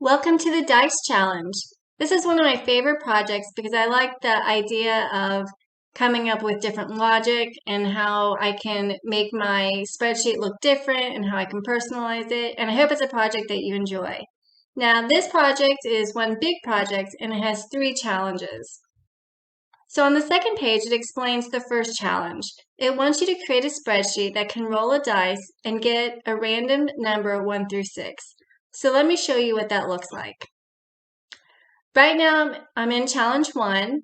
Welcome to the Dice Challenge. This is one of my favorite projects because I like the idea of coming up with different logic and how I can make my spreadsheet look different and how I can personalize it. And I hope it's a project that you enjoy. Now, this project is one big project and it has 3 challenges. So on the second page, it explains the first challenge. It wants you to create a spreadsheet that can roll a dice and get a random number 1 through 6. So let me show you what that looks like. Right now, I'm in challenge 1,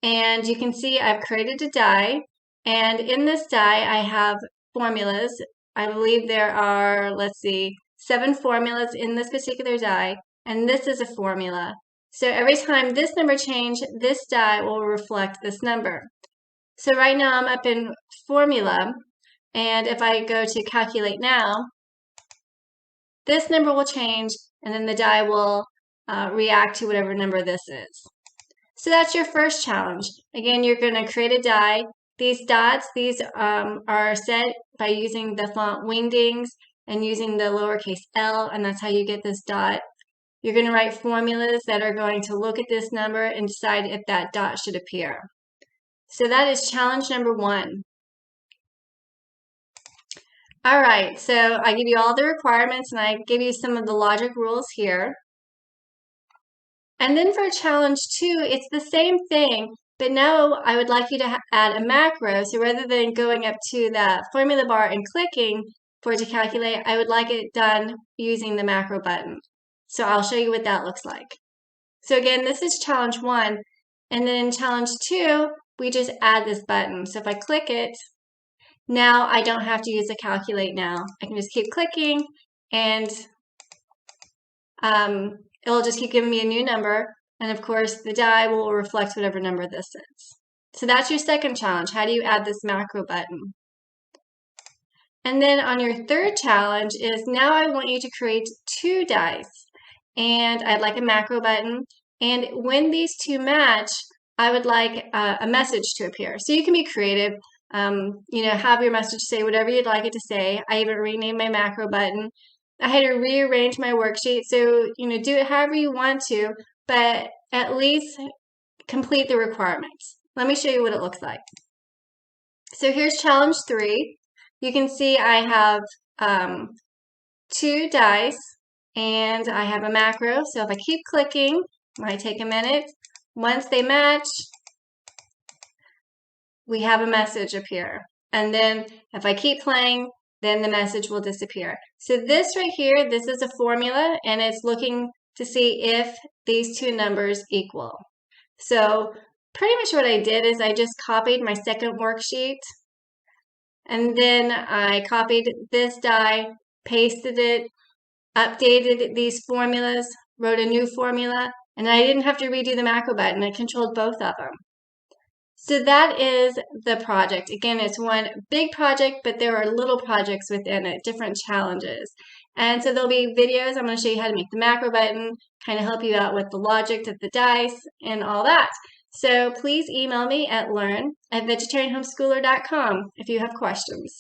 and you can see I've created a die, and in this die, I have formulas. I believe there are, 7 formulas in this particular die, and this is a formula. So every time this number changes, this die will reflect this number. So right now, I'm up in formula, and if I go to calculate now, this number will change, and then the die will react to whatever number this is. So that's your first challenge. Again, you're going to create a die. These dots, are set by using the font Wingdings and using the lowercase l, and that's how you get this dot. You're going to write formulas that are going to look at this number and decide if that dot should appear. So that is challenge number 1. All right, so I give you all the requirements and I give you some of the logic rules here. And then for challenge 2, it's the same thing, but now I would like you to add a macro. So rather than going up to the formula bar and clicking for it to calculate, I would like it done using the macro button. So I'll show you what that looks like. So again, this is challenge 1. And then in challenge 2, we just add this button. So if I click it, now I don't have to use the calculate now. I can just keep clicking and it'll just keep giving me a new number. And of course, the die will reflect whatever number this is. So that's your second challenge. How do you add this macro button? And then on your third challenge is now I want you to create 2 dice. And I'd like a macro button. And when these 2 match, I would like a message to appear. So you can be creative. Have your message say whatever you'd like it to say. I even renamed my macro button. I had to rearrange my worksheet. So, do it however you want to, but at least complete the requirements. Let me show you what it looks like. So here's challenge 3. You can see I have 2 dice and I have a macro. So if I keep clicking, it might take a minute. Once they match, we have a message appear. And then if I keep playing, then the message will disappear. So this right here, this is a formula, and it's looking to see if these 2 numbers equal. So pretty much what I did is I just copied my second worksheet, and then I copied this die, pasted it, updated these formulas, wrote a new formula, and I didn't have to redo the macro button. I controlled both of them. So that is the project. Again, it's one big project, but there are little projects within it, different challenges. And so there'll be videos. I'm going to show you how to make the macro button, kind of help you out with the logic of the dice and all that. So please email me at learn@vegetarianhomeschooler.com if you have questions.